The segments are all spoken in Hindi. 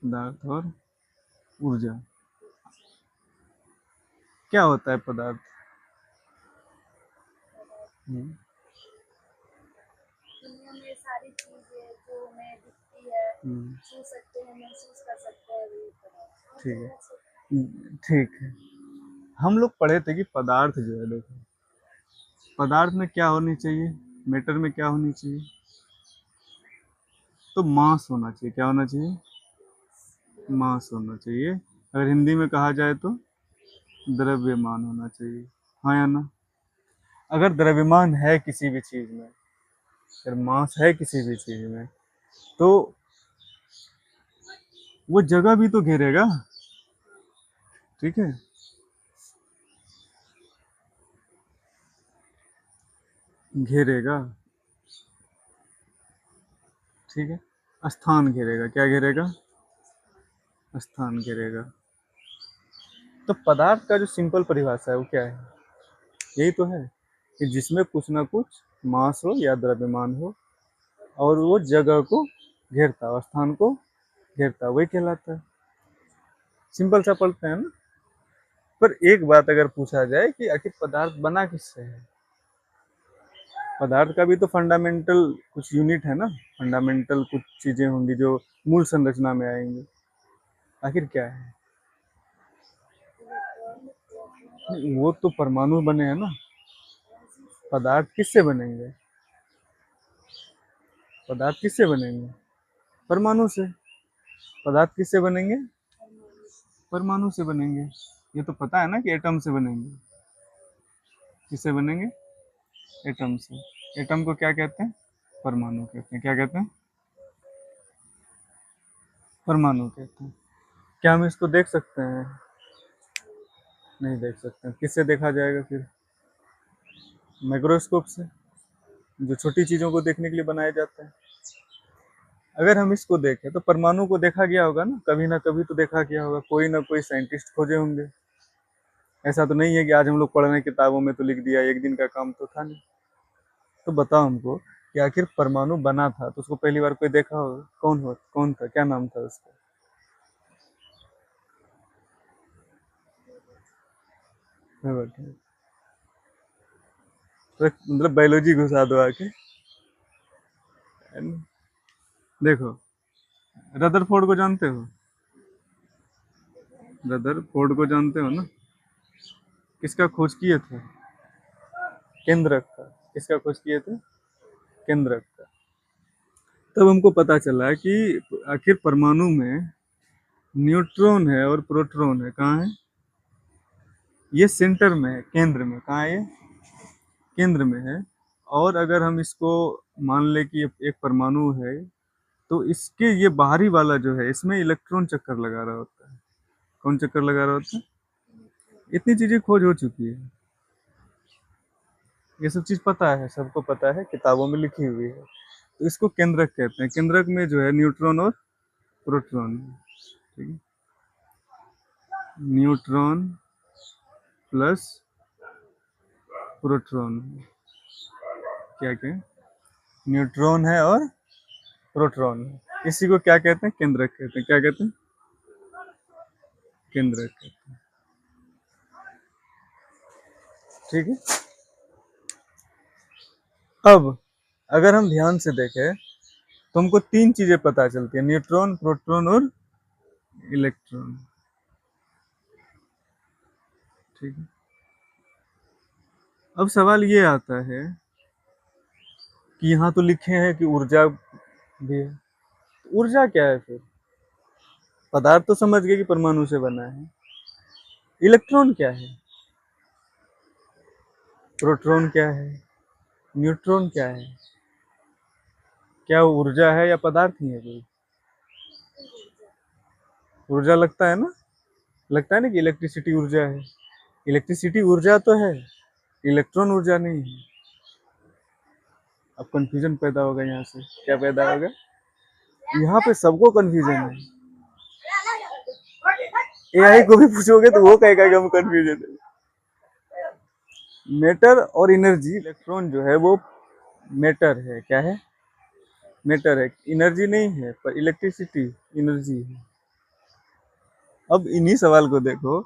पदार्थ और ऊर्जा। क्या होता है पदार्थ? हम्म, दुनिया में सारी चीजें जो हमें दिखती है, हम्म, छू सकते हैं, महसूस कर सकते हैं, वही पदार्थ। और ठीक क्या है। कर सकते ठीक है। हम लोग पढ़े थे कि पदार्थ जो है, देखो, पदार्थ में क्या होनी चाहिए, मैटर में क्या होनी चाहिए, तो मास होना चाहिए। क्या होना चाहिए? मास होना चाहिए। अगर हिंदी में कहा जाए तो द्रव्यमान होना चाहिए। हाँ या ना? अगर द्रव्यमान है किसी भी चीज में, अगर मास है किसी भी चीज में, तो वो जगह भी तो घेरेगा। ठीक है, घेरेगा। ठीक है, स्थान घेरेगा। क्या घेरेगा? स्थान घेरेगा। तो पदार्थ का जो सिंपल परिभाषा है वो क्या है? यही तो है कि जिसमें कुछ ना कुछ मास हो या द्रव्यमान हो, और वो जगह को घेरता हो, स्थान को घेरता हो, वही कहलाता है। सिंपल सा पढ़ते हैं ना। पर एक बात अगर पूछा जाए कि आखिर पदार्थ बना किससे है, पदार्थ का भी तो फंडामेंटल कुछ यूनिट है ना, फंडामेंटल कुछ चीजें होंगी जो मूल संरचना में आएंगी। आखिर क्या है? इलेक्ट्रॉन, प्रोटॉन, वो तो परमाणु बने हैं ना। एनर्जी से। पदार्थ किससे बनेंगे? पदार्थ किससे बनेंगे? परमाणु से। पदार्थ किससे बनेंगे? परमाणु से। परमाणु से बनेंगे। ये तो पता है ना कि एटम से बनेंगे। किससे बनेंगे? एटम से। एटम को क्या कहते हैं? परमाणु कहते हैं। क्या कहते हैं? परमाणु कहते हैं। क्या हम इसको देख सकते हैं? नहीं देख सकते। किससे देखा जाएगा फिर? माइक्रोस्कोप से, जो छोटी चीजों को देखने के लिए बनाए जाते हैं। अगर हम इसको देखें तो परमाणु को देखा गया होगा ना कभी तो देखा गया होगा, कोई ना कोई साइंटिस्ट खोजे होंगे। ऐसा तो नहीं है कि आज हम लोग पढ़ रहे हैं किताबों में तो लिख दिया, एक दिन का काम तो था नहीं। तो बताओ हमको कि आखिर परमाणु बना था तो उसको पहली बार कोई देखा होगा, कौन था, क्या नाम था उसका? मैं बैठा तो मतलब बायोलॉजी घुसा दो आके। देखो, रदरफोर्ड को जानते हो? रदरफोर्ड को जानते हो ना? किसका खोज किए थे? केंद्रक का। किसका खोज किए थे? केंद्रक का। तब हमको पता चला कि आखिर परमाणु में न्यूट्रॉन है और प्रोटॉन है। कहाँ है? ये सेंटर में है, केंद्र में। कहाँ है ये? केंद्र में है। और अगर हम इसको मान ले कि ये एक परमाणु है, तो इसके ये बाहरी वाला जो है, इसमें इलेक्ट्रॉन चक्कर लगा रहा होता है। कौन चक्कर लगा रहा होता है? इलेक्ट्रॉन। इतनी चीजें खोज हो चुकी है। ये सब चीज पता है, सबको पता है, किताबों में लिखी हुई है। तो इसको केंद्रक कहते हैं। केंद्रक में जो है न्यूट्रॉन और प्रोटॉन है। ठीक है, न्यूट्रॉन प्लस प्रोटॉन। क्या क्या? न्यूट्रॉन है और प्रोटॉन है। इसी को क्या कहते हैं? केंद्रक कहते हैं। क्या कहते हैं? केंद्रक कहते हैं। ठीक है। अब अगर हम ध्यान से देखें तो हमको तीन चीजें पता चलती है: न्यूट्रॉन, प्रोटॉन और इलेक्ट्रॉन। ठीक है। अब सवाल ये आता है कि यहाँ तो लिखे हैं कि ऊर्जा भी है। ऊर्जा क्या है फिर? पदार्थ तो समझ गए कि परमाणु से बना है। इलेक्ट्रॉन क्या है? प्रोटॉन क्या है? न्यूट्रॉन क्या है? क्या वो ऊर्जा है या पदार्थ ही है कोई? ऊर्जा। ऊर्जा लगता है ना। लगता है ना कि इलेक्ट्रिसिटी ऊर्जा है। इलेक्ट्रिसिटी ऊर्जा तो है, इलेक्ट्रॉन ऊर्जा नहीं है। अब कंफ्यूजन पैदा होगा यहाँ से। क्या पैदा होगा? यहाँ पे सबको कंफ्यूजन है। एआई को भी पूछोगे तो वो कहेगा कि हम कंफ्यूजन है। मैटर और एनर्जी, इलेक्ट्रॉन जो है वो मैटर है। क्या है? मैटर है। एनर्जी नहीं है, पर इलेक्ट्रिसिटी एनर्जी है। अब इन्हीं सवाल को देखो,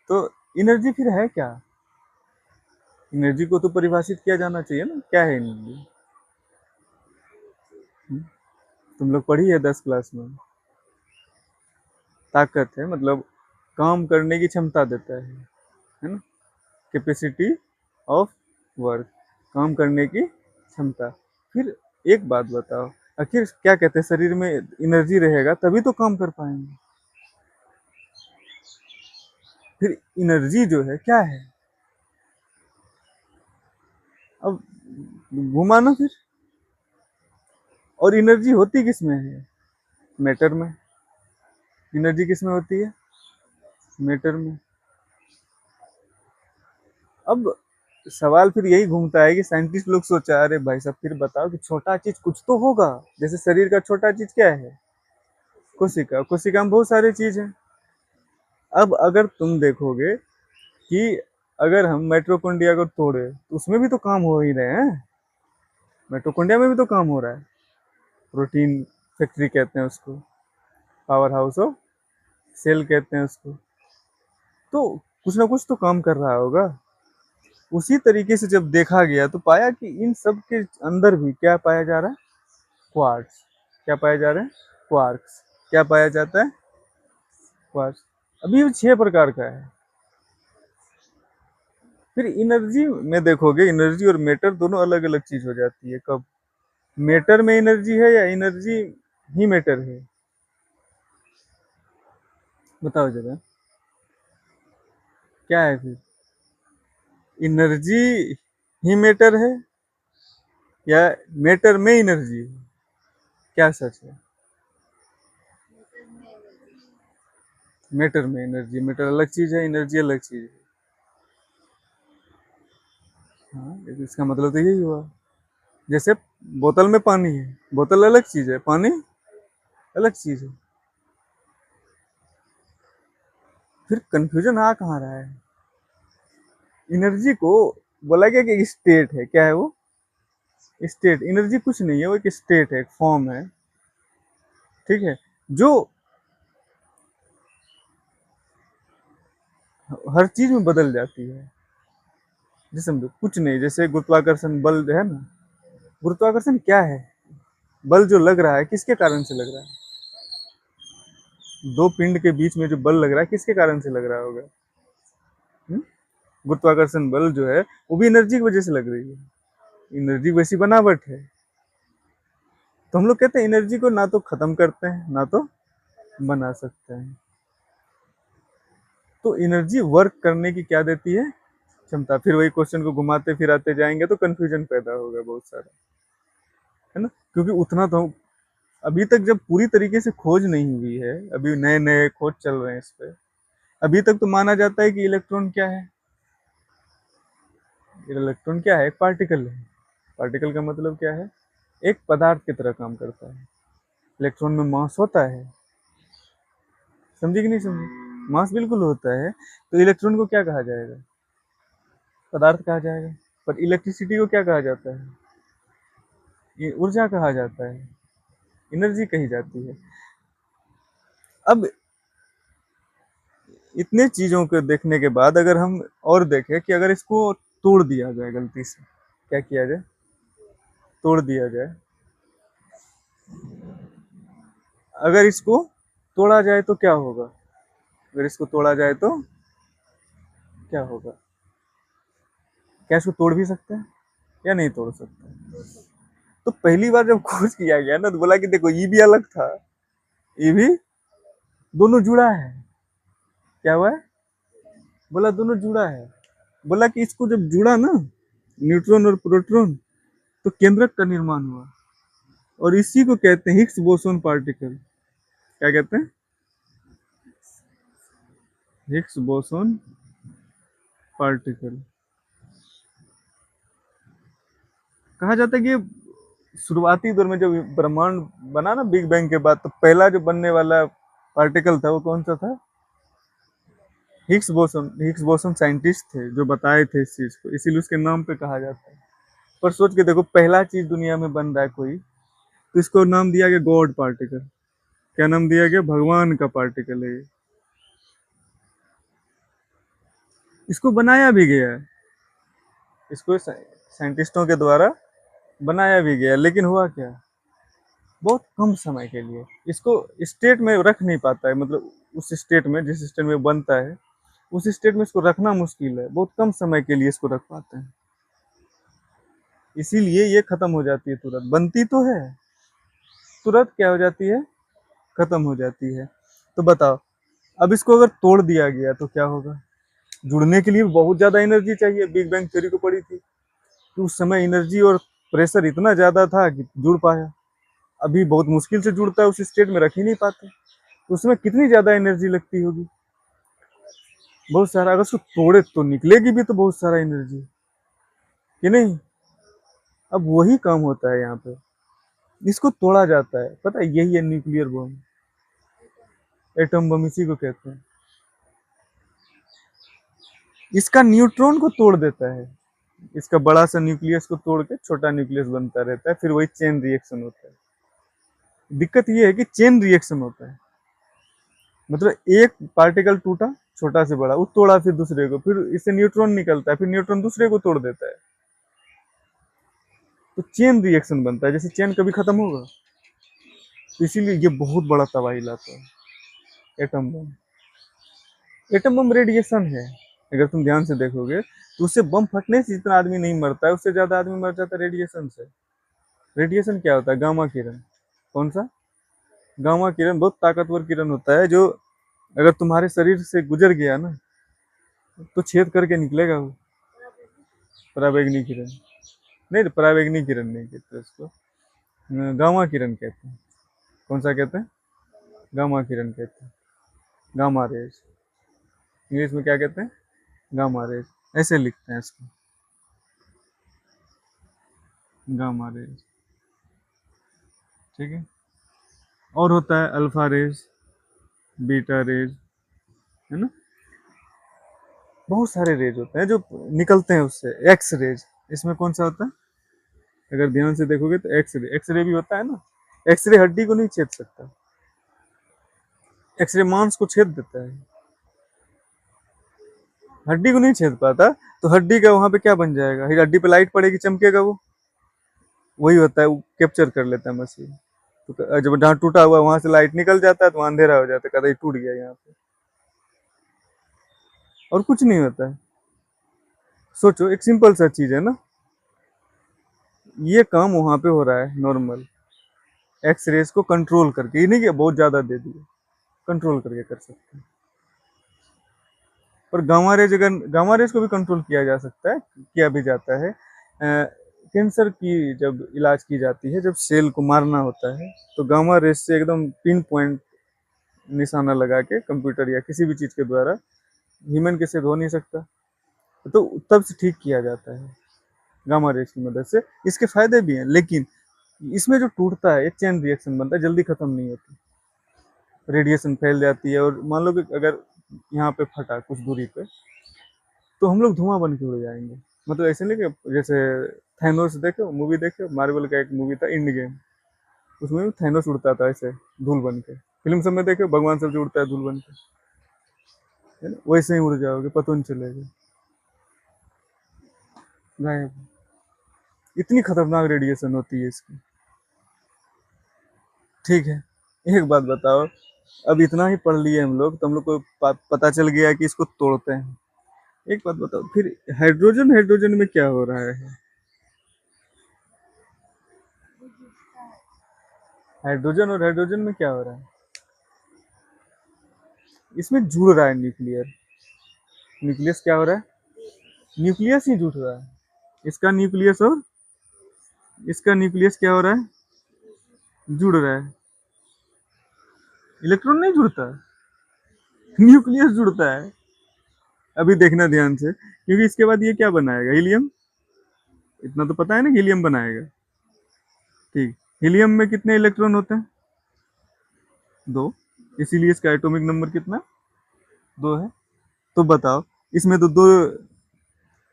तो एनर्जी फिर है क्या? एनर्जी को तो परिभाषित किया जाना चाहिए ना, क्या है एनर्जी? तुम लोग पढ़ी है 10 क्लास में। ताकत है, मतलब काम करने की क्षमता देता है ना, कैपेसिटी ऑफ वर्क, काम करने की क्षमता। फिर एक बात बताओ, आखिर क्या कहते हैं, शरीर में एनर्जी रहेगा तभी तो काम कर पाएंगे। फिर एनर्जी जो है क्या है? अब घुमा ना फिर। और एनर्जी होती किस में है? मैटर में। एनर्जी किस में होती है? मैटर में। अब सवाल फिर यही घूमता है कि साइंटिस्ट लोग सोचा, अरे भाई साहब फिर बताओ कि छोटा चीज कुछ तो होगा। जैसे शरीर का छोटा चीज क्या है? कोशिका। कोशिका में बहुत सारी चीज है। अब अगर तुम देखोगे कि अगर हम माइटोकॉन्ड्रिया को तोड़े तो उसमें भी तो काम हो ही रहे हैं। माइटोकॉन्ड्रिया में भी तो काम हो रहा है। प्रोटीन फैक्ट्री कहते हैं उसको, पावर हाउस ऑफ सेल कहते हैं उसको। तो कुछ ना कुछ तो काम कर रहा होगा। उसी तरीके से जब देखा गया तो पाया कि इन सब के अंदर भी क्या पाया जा रहा है? क्वार्ट्स। क्या पाया जा रहा है? क्वार्क्स। क्या पाया जाता है? क्वार्ट्स। अभी ये 6 प्रकार का है। फिर एनर्जी में देखोगे, एनर्जी और मैटर दोनों अलग अलग चीज हो जाती है। कब? मैटर में एनर्जी है या एनर्जी ही मैटर है? बताओ जरा, क्या है फिर? एनर्जी ही मैटर है या मैटर में एनर्जी है? क्या सच है? मीटर में एनर्जी। मैटर में एनर्जी। मैटर अलग चीज है, एनर्जी अलग चीज है। हाँ, लेकिन इसका मतलब तो यही हुआ। जैसे बोतल में पानी है, बोतल अलग चीज है, पानी अलग चीज है। फिर कंफ्यूजन आ कहाँ रहा है? एनर्जी को बोला गया कि स्टेट है। क्या है वो? स्टेट। एनर्जी कुछ नहीं है, वो एक स्टेट है, एक फॉर्म है। ठीक है, जो हर चीज में बदल जाती है। जैसे समझो कुछ नहीं, जैसे गुरुत्वाकर्षण बल है ना। गुरुत्वाकर्षण क्या है? बल जो लग रहा है किसके कारण से लग रहा है? दो पिंड के बीच में जो बल लग रहा है किसके कारण से लग रहा होगा? हम्म? गुरुत्वाकर्षण बल जो है वो भी एनर्जी की वजह से लग रही है। एनर्जी वैसी बनावट है। तो हम लोग कहते हैं एनर्जी को ना तो खत्म करते हैं ना तो बना सकते हैं। तो एनर्जी वर्क करने की क्या देती है? क्षमता। फिर वही क्वेश्चन को घुमाते फिराते जाएंगे तो कंफ्यूजन पैदा होगा बहुत सारा, है ना। क्योंकि उतना तो अभी तक जब पूरी तरीके से खोज नहीं हुई है, अभी नए नए खोज चल रहे हैं इस पे। अभी तक तो माना जाता है कि इलेक्ट्रॉन क्या है? इलेक्ट्रॉन क्या है? एक पार्टिकल है। पार्टिकल का मतलब क्या है? एक पदार्थ की तरह काम करता है। इलेक्ट्रॉन में मास होता है। समझे कि नहीं समझे? मास बिल्कुल होता है। तो इलेक्ट्रॉन को क्या कहा जाएगा? पदार्थ कहा जाएगा। पर इलेक्ट्रिसिटी को क्या कहा जाता है? ये ऊर्जा कहा जाता है, एनर्जी कही जाती है। अब इतने चीजों को देखने के बाद अगर हम और देखें कि अगर इसको तोड़ दिया जाए गलती से, क्या किया जाए? तोड़ दिया जाए। अगर इसको तोड़ा जाए तो क्या होगा? अगर इसको तोड़ा जाए तो क्या होगा? क्या इसको तोड़ भी सकते हैं या नहीं तोड़ सकते? दो सब। तो पहली बार जब खोज किया गया ना तो बोला कि देखो ये भी अलग था, ये भी, दोनों जुड़ा है। क्या हुआ है? बोला दोनों जुड़ा है। बोला कि इसको जब जुड़ा ना, न्यूट्रॉन और प्रोटॉन, तो केंद्रक का निर्माण हुआ। और इसी को कहते हैं हिग्स बोसोन पार्टिकल। क्या कहते हैं? Higgs boson particle. कहा जाता है कि शुरुआती दौर में जब ब्रह्मांड बना ना बिग बैंग के बाद, तो पहला जो बनने वाला पार्टिकल था वो कौन सा था? Higgs boson. Higgs boson scientist थे जो बताए थे इस चीज को, इसीलिए उसके नाम पे कहा जाता है। पर सोच के देखो, पहला चीज दुनिया में बन रहा है कोई, तो इसको नाम दिया गया गॉड पार्टिकल। क्या नाम दिया गया? भगवान का पार्टिकल है ये। इसको बनाया भी गया है, इसको साइंटिस्टों के द्वारा बनाया भी गया, लेकिन हुआ क्या, बहुत कम समय के लिए इसको स्टेट में रख नहीं पाता है, मतलब उस स्टेट में, जिस स्टेट में बनता है उस स्टेट में इसको रखना मुश्किल है, बहुत कम समय के लिए इसको रख पाते हैं, इसीलिए ये खत्म हो जाती है तुरंत, बनती तो है तुरंत क्या हो जाती है, खत्म हो जाती है। तो बताओ, अब इसको अगर तोड़ दिया गया तो क्या होगा, जुड़ने के लिए बहुत ज्यादा एनर्जी चाहिए, बिग बैंग थ्योरी को पढ़ी थी तो उस समय एनर्जी और प्रेशर इतना ज्यादा था कि जुड़ पाया, अभी बहुत मुश्किल से जुड़ता है, उस स्टेट में रख ही नहीं पाते, तो उसमें कितनी ज्यादा एनर्जी लगती होगी, बहुत सारा, अगर उसको तोड़े तो निकलेगी भी तो बहुत सारा एनर्जी, कि नहीं। अब वही काम होता है यहाँ पे, इसको तोड़ा जाता है, पता है, यही है न्यूक्लियर बम, एटम बम इसी को कहते हैं। इसका न्यूट्रॉन को तोड़ देता है, इसका बड़ा सा न्यूक्लियस को तोड़ के छोटा न्यूक्लियस बनता रहता है, फिर वही चेन रिएक्शन होता है। दिक्कत ये है कि चेन रिएक्शन होता है, मतलब एक पार्टिकल टूटा छोटा से बड़ा, वो तोड़ा फिर दूसरे को, फिर इससे न्यूट्रॉन निकलता है, फिर न्यूट्रॉन दूसरे को तोड़ देता है, तो चेन रिएक्शन बनता है, जैसे चेन कभी खत्म होगा, तो इसीलिए ये बहुत बड़ा तबाही लाता है atom bomb. Atom bomb radiation है, अगर तुम ध्यान से देखोगे तो उससे बम फटने से जितना आदमी नहीं मरता है, उससे ज्यादा आदमी मर जाता है रेडिएशन से। रेडिएशन क्या होता है, गामा किरण। कौन सा, गामा किरण बहुत ताकतवर किरण होता है, जो अगर तुम्हारे शरीर से गुजर गया ना तो छेद करके निकलेगा वो। पराबैंगनी किरण नहीं, पराबैंगनी किरण नहीं कहते उसको, गामा किरण कहते हैं। कौन सा कहते हैं, गामा किरण कहते हैं, गामा रेज, इंग्लिश में क्या कहते हैं, गामा रेज, ऐसे लिखते हैं इसको, गामा रेज, ठीक है। और होता है अल्फा रेज, बीटा रेज, है ना, बहुत सारे रेज होते हैं जो निकलते हैं उससे। एक्स रेज, इसमें कौन सा होता है, अगर ध्यान से देखोगे तो एक्सरे, एक्सरे भी होता है ना, एक्सरे हड्डी को नहीं छेद सकता, एक्सरे मांस को छेद देता है, हड्डी को नहीं छेद पाता, तो हड्डी का वहां पे क्या बन जाएगा, हड्डी पे लाइट पड़ेगी, चमकेगा वो, वही होता है, वो कैप्चर कर लेता है मशीन। तो जब जहाँ टूटा हुआ वहां से लाइट निकल जाता है तो वहां अंधेरा हो जाता है, कहता है टूट गया यहाँ पे, और कुछ नहीं होता है। सोचो, एक सिंपल सा चीज है ना, ये काम वहां पे हो रहा है नॉर्मल, एक्स रेज को कंट्रोल करके, ये नहीं कि बहुत ज्यादा दे दिए, कंट्रोल करके कर सकते हैं। और गामा रेज, अगर गामा रेज को भी कंट्रोल किया जा सकता है, किया भी जाता है, कैंसर की जब इलाज की जाती है, जब सेल को मारना होता है तो गामा रेज से एकदम पिन पॉइंट निशाना लगा के कंप्यूटर या किसी भी चीज के द्वारा, ह्यूमन के से हो नहीं सकता, तो तब से ठीक किया जाता है गामा रेज की मदद से। इसके फायदे भी हैं, लेकिन इसमें जो टूटता है एक चेन रिएक्शन बनता है, जल्दी खत्म नहीं होती, रेडिएशन फैल जाती है, और मान लो कि अगर यहाँ पे फटा कुछ दूरी पे, तो हम लोग धुआं बन के उड़ जाएंगे, मतलब ऐसे नहीं कि जैसे थैनोस, देखो मूवी, देखो मार्वल का एक मूवी था इंड गेम, उसमें भी थैनोस उड़ता था ऐसे धूल बन के, फिल्म सब में देखो भगवान सब जो उड़ता है धूल बन के, है ना, वैसे ही उड़ जाओगे, पता नहीं चलेगा, गायब। इतनी खतरनाक रेडिएशन होती है इसकी, ठीक है। एक बात बताओ, अब इतना ही पढ़ लिए हम लोग, तो हम लोग को पता चल गया कि इसको तोड़ते हैं, एक बात बताओ, फिर हाइड्रोजन, हाइड्रोजन में क्या हो रहा है, वो जुड़ता है। हाइड्रोजन और हाइड्रोजन में क्या हो रहा है, इसमें जुड़ रहा है न्यूक्लियर, न्यूक्लियस क्या हो रहा है, न्यूक्लियस ही जुड़ रहा है, इसका न्यूक्लियस और इसका न्यूक्लियस क्या हो रहा है, जुड़ रहा है, इलेक्ट्रॉन नहीं जुड़ता, न्यूक्लियस जुड़ता है। अभी देखना ध्यान से, क्योंकि इसके बाद ये क्या बनाएगा, हीलियम, इतना तो पता है ना, हीलियम बनाएगा, ठीक। हीलियम में कितने इलेक्ट्रॉन होते हैं, दो, इसीलिए इसका एटॉमिक नंबर कितना, दो है। तो बताओ, इसमें तो दो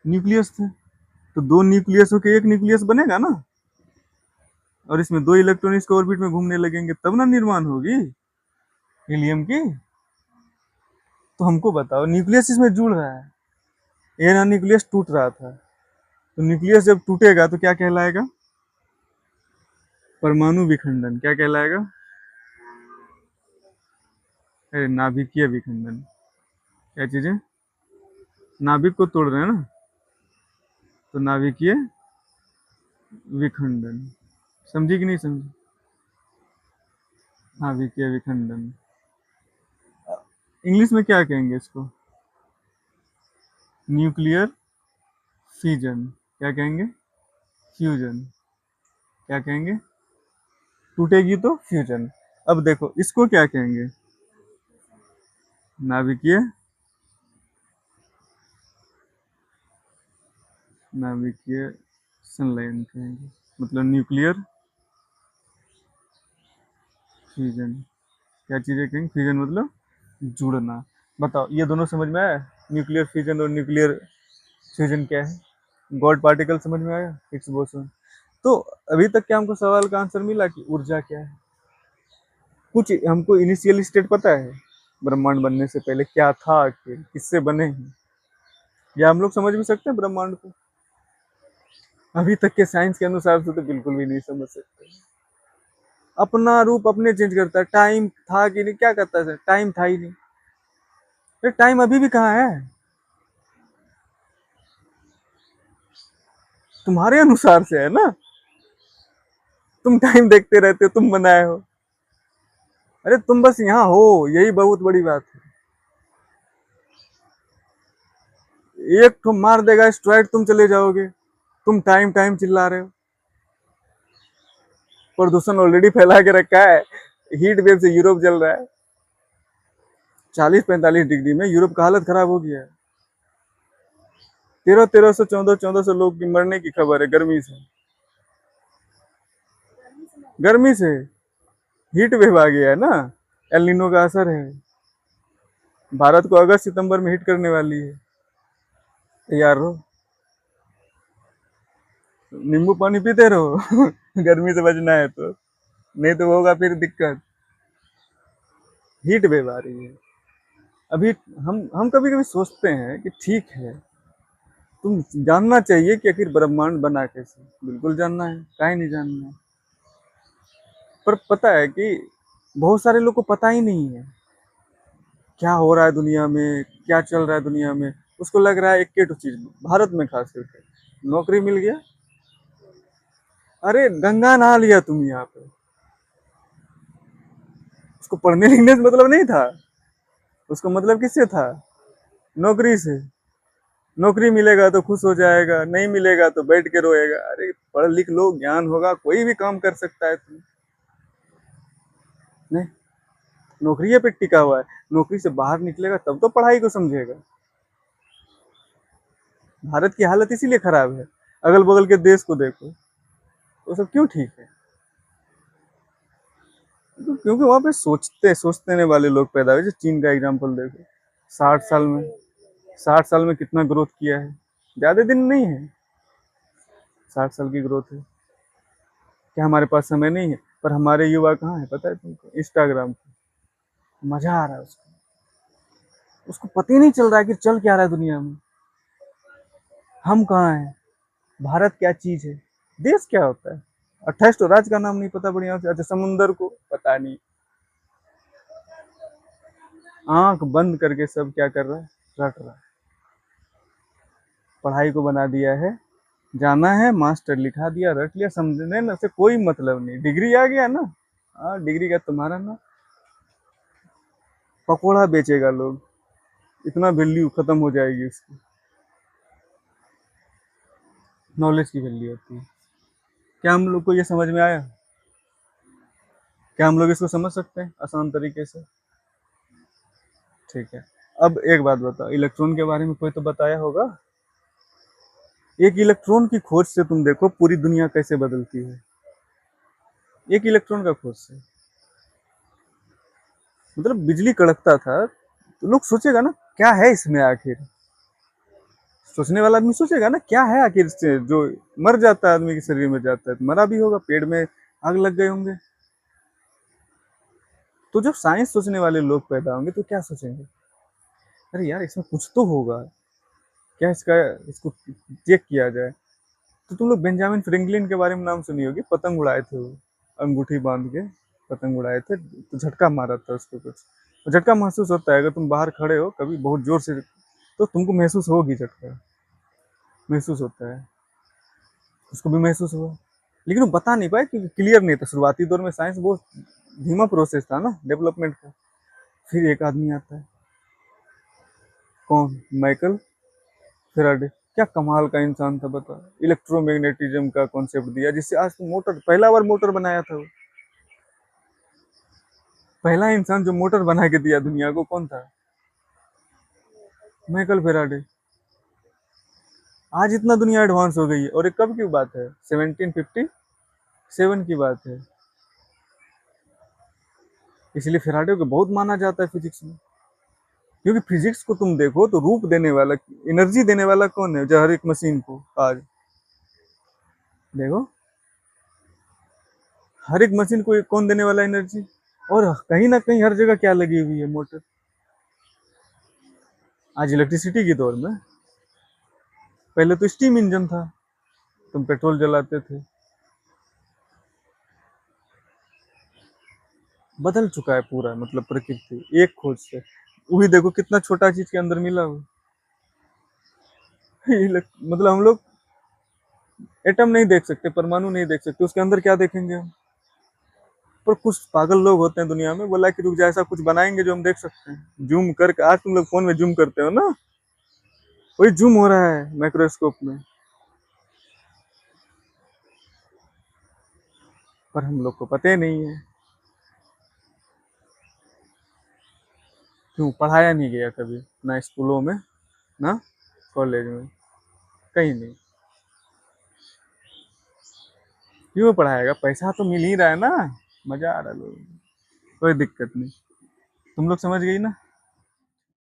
न्यूक्लियस थे, तो दो न्यूक्लियस होके एक न्यूक्लियस बनेगा ना, और इसमें दो इलेक्ट्रॉन इसके ऑर्बिट में घूमने लगेंगे, तब ना निर्माण होगी हीलियम की। तो हमको बताओ, न्यूक्लियस इसमें जुड़ रहा है, ये ना न्यूक्लियस टूट रहा था, तो न्यूक्लियस जब टूटेगा तो क्या कहलाएगा? परमाणु विखंडन। क्या कहलाएगा? अरे नाभिकीय विखंडन। क्या चीजें? नाभिक को तोड़ रहे हैं ना, तो नाभिकीय विखंडन। समझी कि नहीं समझी? नाभिकीय विखंडन। इंग्लिश में क्या कहेंगे इसको? Nuclear fusion. क्या कहेंगे? फ्यूजन। क्या कहेंगे? टूटेगी तो फ्यूजन। अब देखो इसको क्या कहेंगे? नाभिकीय नाभिकीय संलयन कहेंगे, मतलब न्यूक्लियर फ्यूजन। क्या चीजें कहेंगे? फ्यूजन मतलब जुड़ना। बताओ ये दोनों समझ में आया? न्यूक्लियर फ्यूजन और न्यूक्लियर फ्यूजन क्या है? गॉड पार्टिकल समझ में आया? Higgs boson. तो अभी तक क्या हमको सवाल का आंसर मिला कि ऊर्जा क्या है? कुछ हमको इनिशियल स्टेट पता है ब्रह्मांड बनने से पहले क्या था, आखिर किससे बने हैं? या हम लोग समझ भी सकते हैं ब्रह्मांड को? अभी तक के साइंस के अनुसार से तो बिल्कुल भी नहीं समझ सकते। अपना रूप अपने चेंज करता है। टाइम था कि नहीं, क्या करता है? टाइम था ही नहीं। ये टाइम अभी भी कहाँ है? तुम्हारे अनुसार से है ना। तुम टाइम देखते रहते हो, तुम बनाए हो। अरे तुम बस यहाँ हो, यही बहुत बड़ी बात है। एक तो मार देगा स्ट्राइक, तुम चले जाओगे। तुम टाइम टाइम चिल्ला रहे हो। प्रदूषण ऑलरेडी फैला के रखा है। हीट वेव से यूरोप जल रहा है। 40-45 डिग्री में यूरोप का हालत खराब हो गया है। 1300 1400 लोग की मरने की खबर है गर्मी से। गर्मी से हीट वेव आ गया है ना। एल नीनो का असर है। भारत को अगस्त सितंबर में हिट करने वाली है। तैयार रहो। नींबू पानी पीते रहो गर्मी से बचना है तो, नहीं तो होगा फिर दिक्कत। हीट वेव आ रही है अभी। हम कभी कभी सोचते हैं कि ठीक है, तुम जानना चाहिए कि आखिर ब्रह्मांड बना कैसे। बिल्कुल जानना है, काहे नहीं जानना है। पर पता है कि बहुत सारे लोग को पता ही नहीं है क्या हो रहा है दुनिया में, क्या चल रहा है दुनिया में। उसको लग रहा है एक एक चीज भारत में खास करके नौकरी मिल गया। अरे गंगा नहा लिया तुम यहाँ पे, उसको पढ़ने लिखने से मतलब नहीं था। उसको मतलब किससे था? नौकरी से। नौकरी मिलेगा तो खुश हो जाएगा, नहीं मिलेगा तो बैठ के रोएगा। अरे पढ़ लिख लो, ज्ञान होगा, कोई भी काम कर सकता है तुम। नहीं, नौकरी पे टिका हुआ है। नौकरी से बाहर निकलेगा तब तो पढ़ाई को समझेगा। भारत की हालत इसीलिए खराब है। अगल बगल के देश को देखो, वो सब क्यों ठीक है? क्योंकि वहां पे सोचने वाले लोग पैदा हुए। जैसे चीन का एग्जाम्पल देखो, 60 साल में 60 साल में कितना ग्रोथ किया है। ज्यादा दिन नहीं है, 60 साल की ग्रोथ है। क्या हमारे पास समय नहीं है? पर हमारे युवा कहाँ है पता है तुमको? इंस्टाग्राम पे मजा आ रहा है उसको। उसको पता ही नहीं चल रहा है कि चल क्या रहा है दुनिया में। हम कहाँ हैं? भारत क्या चीज है? देश क्या होता है? 28 तो राज्य का नाम नहीं पता बढ़िया से। अच्छा समुंदर को पता नहीं। आंख बंद करके सब क्या कर रहा है? रट रहा है। पढ़ाई को बना दिया है, जाना है मास्टर लिखा दिया, रट लिया, समझने ना से कोई मतलब नहीं। डिग्री आ गया ना, हाँ डिग्री का तुम्हारा ना। पकौड़ा बेचेगा लोग, इतना वैल्यू खत्म हो जाएगी उसकी। नॉलेज की वैल्यू होती है। क्या हम लोग को ये समझ में आया? क्या हम लोग इसको समझ सकते हैं आसान तरीके से? ठीक है। अब एक बात बताओ, इलेक्ट्रॉन के बारे में कोई तो बताया होगा। एक इलेक्ट्रॉन की खोज से तुम देखो पूरी दुनिया कैसे बदलती है। एक इलेक्ट्रॉन का खोज से मतलब बिजली कड़कता था, तो लोग सोचेगा ना क्या है इसमें आखिर। सोचने वाला आदमी सोचेगा ना क्या है आखिर इससे जो मर जाता है, आदमी के शरीर में जाता है तो मरा भी होगा, पेड़ में आग लग गए होंगे। तो जब साइंस सोचने वाले लोग पैदा होंगे तो क्या सोचेंगे? अरे यार इसमें कुछ तो होगा। क्या इसको चेक किया जाए। तो तुम लोग बेंजामिन फ्रैंकलिन के बारे में नाम सुनी होगी, पतंग उड़ाए थे वो, अंगूठी बांध के पतंग उड़ाए थे, तो झटका मारा था उसको कुछ। तो झटका महसूस होता है, अगर तुम बाहर खड़े हो कभी बहुत जोर से, तो तुमको महसूस होगी झटका, महसूस होता है। उसको भी महसूस हुआ, लेकिन वो बता नहीं पाए क्योंकि क्लियर नहीं था। शुरुआती दौर में साइंस बहुत धीमा प्रोसेस था ना डेवलपमेंट का। फिर एक आदमी आता है, कौन? Michael Faraday. क्या कमाल का इंसान था बता, इलेक्ट्रोमैग्नेटिज्म का कॉन्सेप्ट दिया, जिससे आज तो मोटर, पहला बार मोटर बनाया था वो। पहला इंसान जो मोटर बना के दिया दुनिया को, कौन था? Michael Faraday. आज इतना दुनिया एडवांस हो गई है, और ये कब की बात है? 1757 की बात है। इसलिए फेराडे को बहुत माना जाता है फिजिक्स में, क्योंकि फिजिक्स को तुम देखो तो रूप देने वाला, एनर्जी देने वाला कौन है? जो हर एक मशीन को आज देखो, हर एक मशीन को कौन देने वाला एनर्जी? और कहीं ना कहीं हर जगह क्या लगी हुई है? मोटर। आज इलेक्ट्रिसिटी के दौर में, पहले तो स्टीम इंजन था, तुम पेट्रोल जलाते थे। बदल चुका है पूरा, मतलब प्रकृति एक खोज से। वो भी देखो कितना छोटा चीज के अंदर मिला हुआ। मतलब हम लोग एटम नहीं देख सकते, परमाणु नहीं देख सकते, उसके अंदर क्या देखेंगे हम? पर कुछ पागल लोग होते हैं दुनिया में, बोला कि रुक जा, ऐसा कुछ बनाएंगे जो हम देख सकते हैं जूम करके। आज तुम लोग फोन में जूम करते हो ना, वही जूम हो रहा है माइक्रोस्कोप में। पर हम लोग को पता ही नहीं है, क्यों पढ़ाया नहीं गया कभी, ना स्कूलों में ना कॉलेज में, कहीं नहीं। क्यों पढ़ाएगा? पैसा तो मिल ही रहा है ना, मजा आ रहा है लोगों को, कोई दिक्कत नहीं। तुम लोग समझ गई ना?